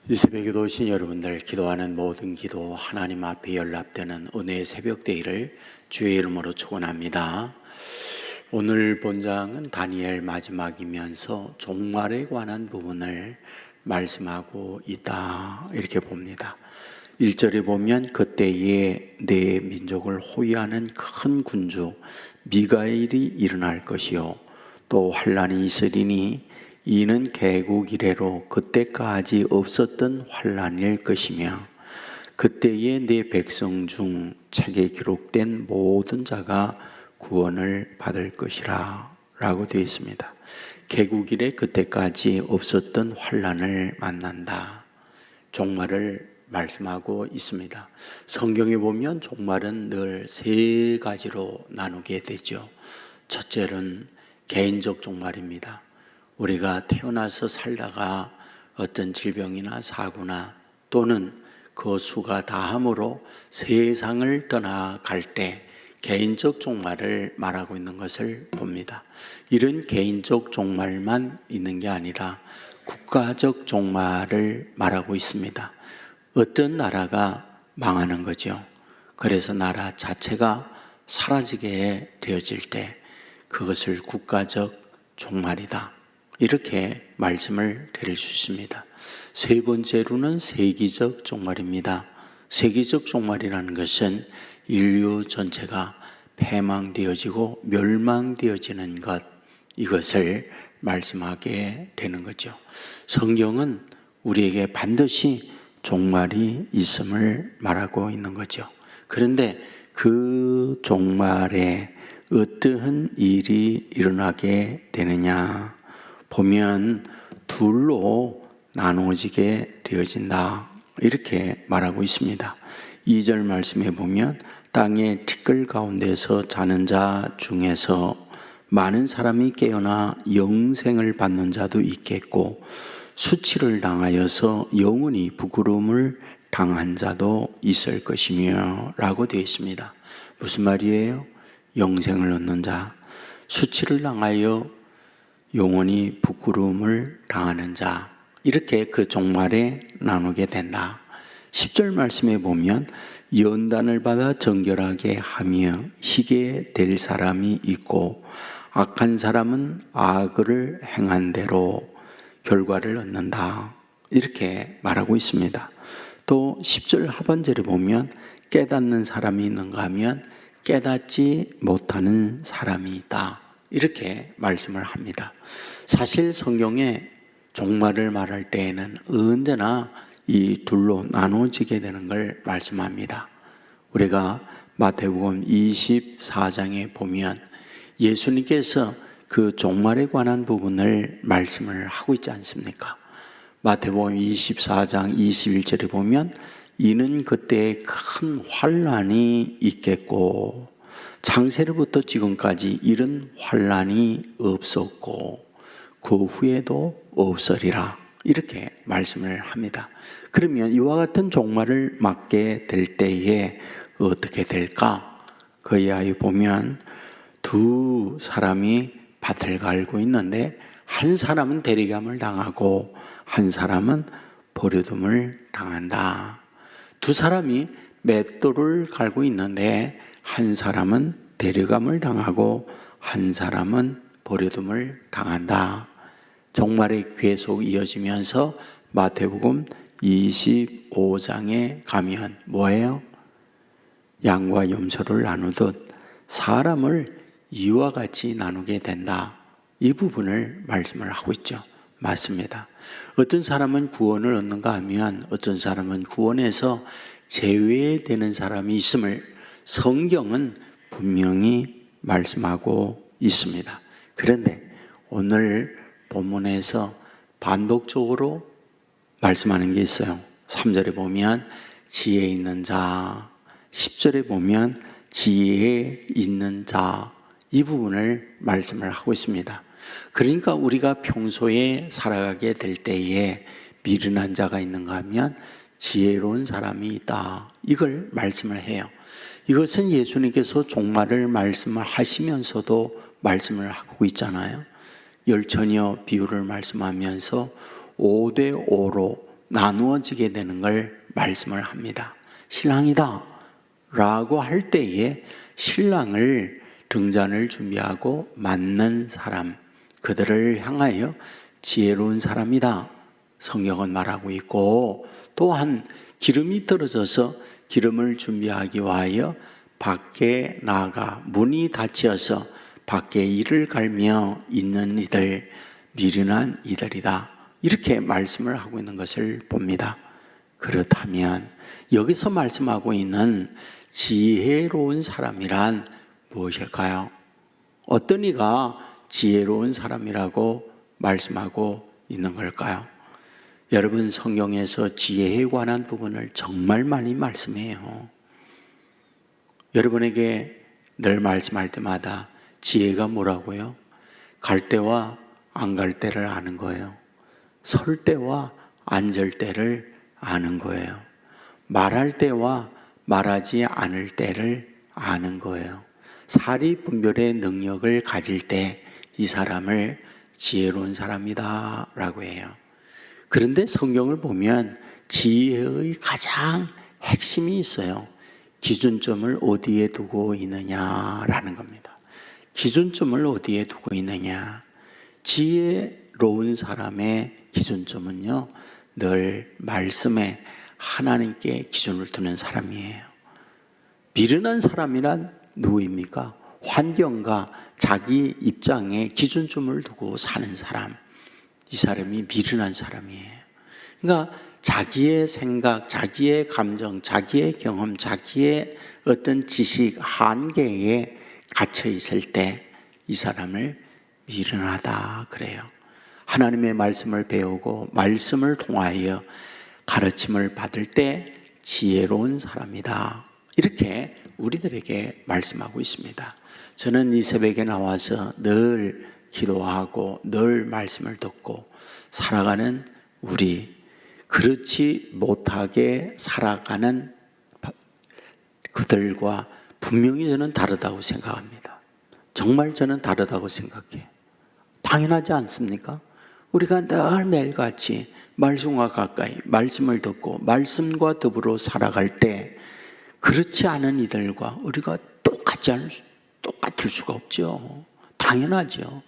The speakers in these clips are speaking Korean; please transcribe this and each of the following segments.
이 새벽에도 오신 여러분들, 기도하는 모든 기도 하나님 앞에 연락되는 은혜의 새벽대회를 주의 이름으로 축원합니다. 오늘 본장은 다니엘 마지막이면서 종말에 관한 부분을 말씀하고 있다, 이렇게 봅니다. 1절에 보면 그때에 내 민족을 호위하는 큰 군주 미가엘이 일어날 것이요 또 환란이 있으리니 이는 개국 이래로 그때까지 없었던 환란일 것이며 그때에 내 백성 중 책에 기록된 모든 자가 구원을 받을 것이라 라고 되어 있습니다. 개국 이래 그때까지 없었던 환란을 만난다, 종말을 말씀하고 있습니다. 성경에 보면 종말은 늘 세 가지로 나누게 되죠. 첫째는 개인적 종말입니다. 우리가 태어나서 살다가 어떤 질병이나 사고나 또는 그 수가 다함으로 세상을 떠나갈 때 개인적 종말을 말하고 있는 것을 봅니다. 이런 개인적 종말만 있는 게 아니라 국가적 종말을 말하고 있습니다. 어떤 나라가 망하는 거죠. 그래서 나라 자체가 사라지게 되어질 때 그것을 국가적 종말이다, 이렇게 말씀을 드릴 수 있습니다. 세 번째로는 세기적 종말입니다. 세기적 종말이라는 것은 인류 전체가 패망되어지고 멸망되어지는 것, 이것을 말씀하게 되는 거죠. 성경은 우리에게 반드시 종말이 있음을 말하고 있는 거죠. 그런데 그 종말에 어떠한 일이 일어나게 되느냐 보면 둘로 나누어지게 되어진다, 이렇게 말하고 있습니다. 2절 말씀에 보면 땅의 티끌 가운데서 자는 자 중에서 많은 사람이 깨어나 영생을 받는 자도 있겠고 수치를 당하여서 영원히 부끄러움을 당한 자도 있을 것이며 라고 되어 있습니다. 무슨 말이에요? 영생을 얻는 자, 수치를 당하여 영원히 부끄러움을 당하는 자, 이렇게 그 종말에 나누게 된다. 10절 말씀에 보면 연단을 받아 정결하게 하며 희게 될 사람이 있고 악한 사람은 악을 행한 대로 결과를 얻는다, 이렇게 말하고 있습니다. 또 10절 하반절에 보면 깨닫는 사람이 있는가 하면 깨닫지 못하는 사람이 있다, 이렇게 말씀을 합니다. 사실 성경에 종말을 말할 때에는 언제나 이 둘로 나눠지게 되는 걸 말씀합니다. 우리가 마태복음 24장에 보면 예수님께서 그 종말에 관한 부분을 말씀을 하고 있지 않습니까? 마태복음 24장 21절에 보면 이는 그때에 큰 환란이 있겠고 창세로부터 지금까지 이런 환란이 없었고 그 후에도 없으리라, 이렇게 말씀을 합니다. 그러면 이와 같은 종말을 맞게 될 때에 어떻게 될까? 그 이하에 보면 두 사람이 밭을 갈고 있는데 한 사람은 대리감을 당하고 한 사람은 버려둠을 당한다. 두 사람이 맷돌을 갈고 있는데 한 사람은 데려감을 당하고 한 사람은 버려둠을 당한다. 종말이 계속 이어지면서 마태복음 25장에 가면 뭐예요? 양과 염소를 나누듯 사람을 이와 같이 나누게 된다, 이 부분을 말씀을 하고 있죠. 맞습니다. 어떤 사람은 구원을 얻는가 하면 어떤 사람은 구원에서 제외되는 사람이 있음을 성경은 분명히 말씀하고 있습니다. 그런데 오늘 본문에서 반복적으로 말씀하는 게 있어요. 3절에 보면 지혜 있는 자, 10절에 보면 지혜에 있는 자, 이 부분을 말씀을 하고 있습니다. 그러니까 우리가 평소에 살아가게 될 때에 미련한 자가 있는가 하면 지혜로운 사람이 있다, 이걸 말씀을 해요. 이것은 예수님께서 종말을 말씀을 하시면서도 말씀을 하고 있잖아요. 열처녀 비유를 말씀하면서 5대 5로 나누어지게 되는 걸 말씀을 합니다. 신랑이다 라고 할 때에 신랑을 등잔을 준비하고 맞는 사람, 그들을 향하여 지혜로운 사람이다 성경은 말하고 있고, 또한 기름이 떨어져서 기름을 준비하기 위하여 밖에 나가 문이 닫혀서 밖에 이를 갈며 있는 이들, 미련한 이들이다, 이렇게 말씀을 하고 있는 것을 봅니다. 그렇다면 여기서 말씀하고 있는 지혜로운 사람이란 무엇일까요? 어떤 이가 지혜로운 사람이라고 말씀하고 있는 걸까요? 여러분, 성경에서 지혜에 관한 부분을 정말 많이 말씀해요. 여러분에게 늘 말씀할 때마다 지혜가 뭐라고요? 갈 때와 안 갈 때를 아는 거예요. 설 때와 앉을 때를 아는 거예요. 말할 때와 말하지 않을 때를 아는 거예요. 사리 분별의 능력을 가질 때 이 사람을 지혜로운 사람이다 라고 해요. 그런데 성경을 보면 지혜의 가장 핵심이 있어요. 기준점을 어디에 두고 있느냐라는 겁니다. 기준점을 어디에 두고 있느냐. 지혜로운 사람의 기준점은요, 늘 말씀에 하나님께 기준을 두는 사람이에요. 미련한 사람이란 누구입니까? 환경과 자기 입장에 기준점을 두고 사는 사람, 이 사람이 미련한 사람이에요. 그러니까 자기의 생각, 자기의 감정, 자기의 경험, 자기의 어떤 지식 한계에 갇혀 있을 때 이 사람을 미련하다 그래요. 하나님의 말씀을 배우고 말씀을 통하여 가르침을 받을 때 지혜로운 사람이다, 이렇게 우리들에게 말씀하고 있습니다. 저는 이 새벽에 나와서 늘 기도하고 늘 말씀을 듣고 살아가는 우리, 그렇지 못하게 살아가는 그들과 분명히 저는 다르다고 생각합니다. 정말 저는 다르다고 생각해요. 당연하지 않습니까? 우리가 늘 매일같이 말씀과 가까이 말씀을 듣고 말씀과 더불어 살아갈 때 그렇지 않은 이들과 우리가 똑같을 수가 없죠. 당연하죠.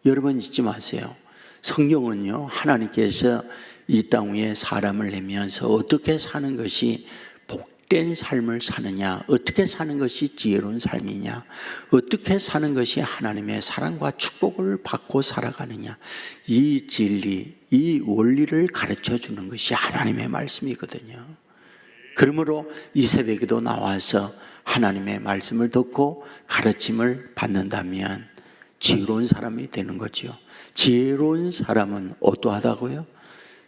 여러분 잊지 마세요. 성경은요, 하나님께서 이 땅 위에 사람을 내면서 어떻게 사는 것이 복된 삶을 사느냐, 어떻게 사는 것이 지혜로운 삶이냐, 어떻게 사는 것이 하나님의 사랑과 축복을 받고 살아가느냐, 이 진리, 이 원리를 가르쳐 주는 것이 하나님의 말씀이거든요. 그러므로 이 새벽에도 나와서 하나님의 말씀을 듣고 가르침을 받는다면 지혜로운 사람이 되는 거죠. 지혜로운 사람은 어떠하다고요?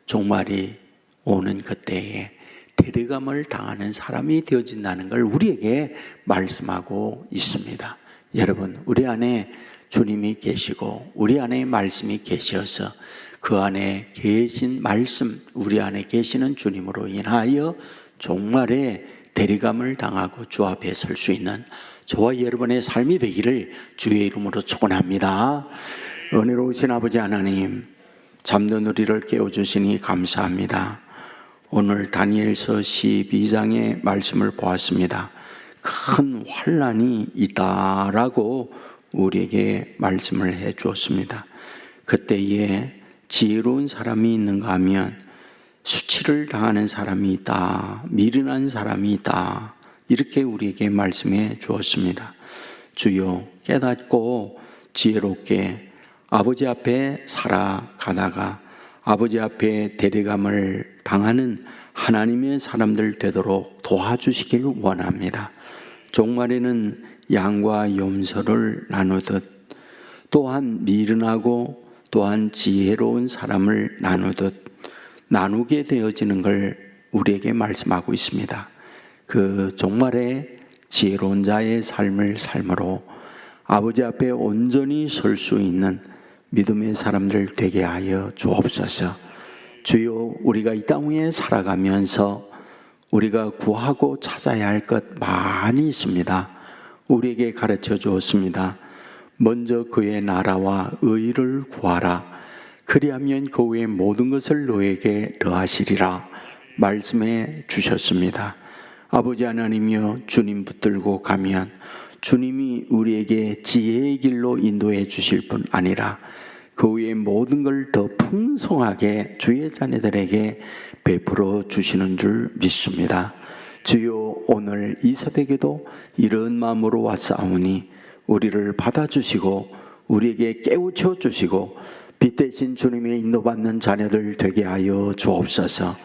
종말이 오는 그때에 대리감을 당하는 사람이 되어진다는 걸 우리에게 말씀하고 있습니다. 여러분, 우리 안에 주님이 계시고 우리 안에 말씀이 계셔서 그 안에 계신 말씀, 우리 안에 계시는 주님으로 인하여 종말에 대리감을 당하고 주 앞에 설 수 있는 저와 여러분의 삶이 되기를 주의 이름으로 축원합니다. 은혜로우신 아버지 하나님, 잠든 우리를 깨워주시니 감사합니다. 오늘 다니엘서 12장의 말씀을 보았습니다. 큰 환난이 있다라고 우리에게 말씀을 해 주었습니다. 그때에 지혜로운 사람이 있는가 하면 수치를 당하는 사람이 있다, 미련한 사람이 있다, 이렇게 우리에게 말씀해 주었습니다. 주여, 깨닫고 지혜롭게 아버지 앞에 살아가다가 아버지 앞에 대리감을 당하는 하나님의 사람들 되도록 도와주시길 원합니다. 종말에는 양과 염소를 나누듯 또한 미련하고 또한 지혜로운 사람을 나누게 되어지는 걸 우리에게 말씀하고 있습니다. 그 종말에 지혜로운 자의 삶을 삶으로 아버지 앞에 온전히 설 수 있는 믿음의 사람들 되게 하여 주옵소서. 주여, 우리가 이 땅 위에 살아가면서 우리가 구하고 찾아야 할 것 많이 있습니다. 우리에게 가르쳐 주었습니다. 먼저 그의 나라와 의를 구하라. 그리하면 그 후에 모든 것을 너에게 더하시리라 말씀해 주셨습니다. 아버지 하나님이여, 주님 붙들고 가면 주님이 우리에게 지혜의 길로 인도해 주실 뿐 아니라 그 후에 모든 걸 더 풍성하게 주의 자녀들에게 베풀어 주시는 줄 믿습니다. 주여, 오늘 이 새벽에도 이런 마음으로 왔사오니 우리를 받아주시고 우리에게 깨우쳐 주시고 빛 대신 주님의 인도받는 자녀들 되게 하여 주옵소서.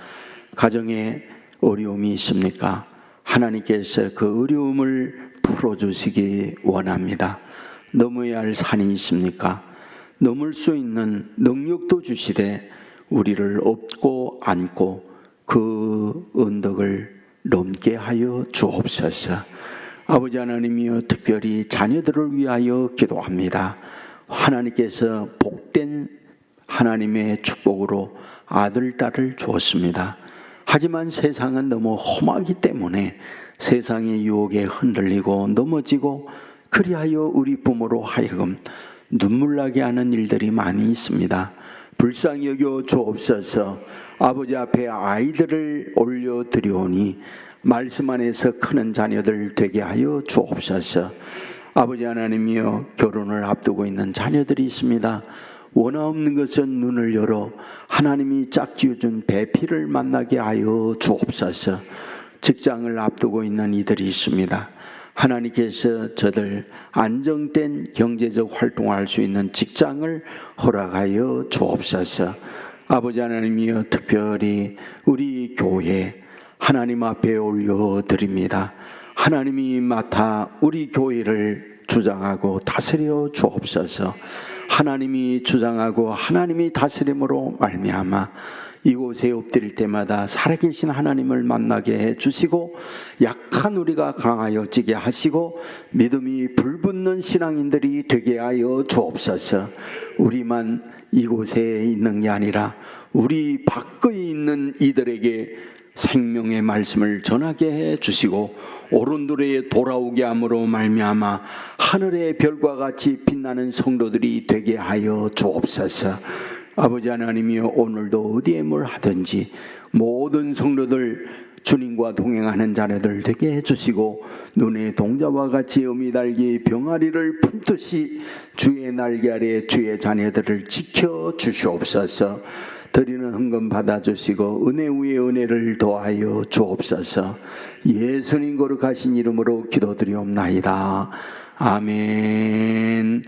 가정에 어려움이 있습니까? 하나님께서 그 어려움을 풀어주시기 원합니다. 넘어야 할 산이 있습니까? 넘을 수 있는 능력도 주시되 우리를 업고 안고 그 언덕을 넘게 하여 주옵소서. 아버지 하나님이여, 특별히 자녀들을 위하여 기도합니다. 하나님께서 복된 하나님의 축복으로 아들, 딸을 주었습니다. 하지만 세상은 너무 험하기 때문에 세상의 유혹에 흔들리고 넘어지고, 그리하여 우리 부모로 하여금 눈물나게 하는 일들이 많이 있습니다. 불쌍히 여겨 주옵소서. 아버지 앞에 아이들을 올려드리오니 말씀 안에서 크는 자녀들 되게 하여 주옵소서. 아버지 하나님이여, 결혼을 앞두고 있는 자녀들이 있습니다. 원하없는 것은 눈을 열어 하나님이 짝지어준 배필을 만나게 하여 주옵소서. 직장을 앞두고 있는 이들이 있습니다. 하나님께서 저들 안정된 경제적 활동할 수 있는 직장을 허락하여 주옵소서. 아버지 하나님이여, 특별히 우리 교회 하나님 앞에 올려드립니다. 하나님이 맡아 우리 교회를 주장하고 다스려 주옵소서. 하나님이 주장하고 하나님이 다스림으로 말미암아 이곳에 엎드릴 때마다 살아계신 하나님을 만나게 해주시고, 약한 우리가 강하여지게 하시고, 믿음이 불붙는 신앙인들이 되게 하여 주옵소서. 우리만 이곳에 있는 게 아니라 우리 밖에 있는 이들에게 생명의 말씀을 전하게 해주시고, 오른도리에 돌아오게 함으로 말미암아 하늘의 별과 같이 빛나는 성도들이 되게 하여 주옵소서. 아버지 하나님이여, 오늘도 어디에 뭘 하든지 모든 성도들 주님과 동행하는 자녀들 되게 해주시고, 눈의 동자와 같이 어미 달기 병아리를 품듯이 주의 날개 아래 주의 자녀들을 지켜 주시옵소서. 드리는 헌금 받아주시고 은혜 위에 은혜를 더하여 주옵소서. 예수님 거룩하신 이름으로 기도드리옵나이다. 아멘.